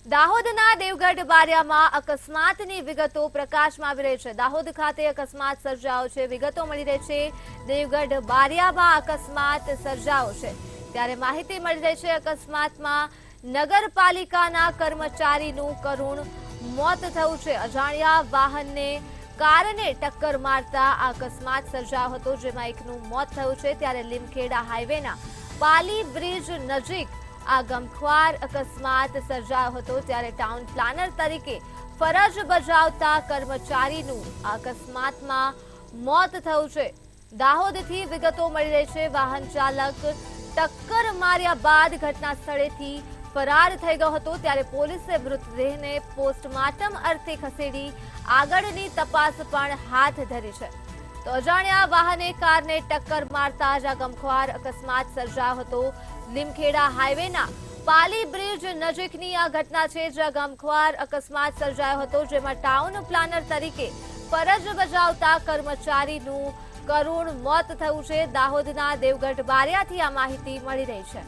દાહોદના દેવગઢ બારિયામાં અકસ્માતની વિગતો પ્રકાશમાં આવી રહી છે। દાહોદ ખાતે અકસ્માત સર્જાયો છે। વિગતો મળી રહી છે દેવગઢ બારિયામાં અકસ્માત સર્જાયો છે ત્યારે માહિતી મળી રહી છે અકસ્માતમાં નગરપાલિકાના કર્મચારીનું કરુણ મોત થયું છે। અજાણ્યા વાહનને કારને ટક્કર મારતા અકસ્માત સર્જાયો હતો જેમાં એકનું મોત થયું છે ત્યારે લીમખેડા હાઈવેના પાલી બ્રિજ નજીક આ ગમખ્વાર અકસ્માત સર્જાયો હતો ત્યારે ટાઉન પ્લાનર તરીકે ફરજ બજાવતા કર્મચારીનું અકસ્માતમાં મોત થયું છે। દાહોદથી વિગતો મળી રહી છે વાહન ચાલક ટક્કર માર્યા બાદ ઘટના સ્થળેથી ફરાર થઈ ગયો હતો ત્યારે પોલીસે મૃતદેહને પોસ્ટમોર્ટમ અર્થે ખસેડી આગળની તપાસ પણ હાથ ધરી છે। તો અજાણ્યા વાહને કારને ટક્કર મારતા જ આ ગમખ્વાર અકસ્માત સર્જાયો હતો। લીમખેડા હાઈવેના પાલી બ્રિજ નજીકની આ ઘટના છે જ્યાં ગમખ્વાર અકસ્માત સર્જાયો હતો જેમાં ટાઉન પ્લાનર તરીકે ફરજ બજાવતા કર્મચારીનું કરુણ મોત થયું છે। દાહોદના દેવગઢ બારિયાથી આ માહિતી મળી રહી છે।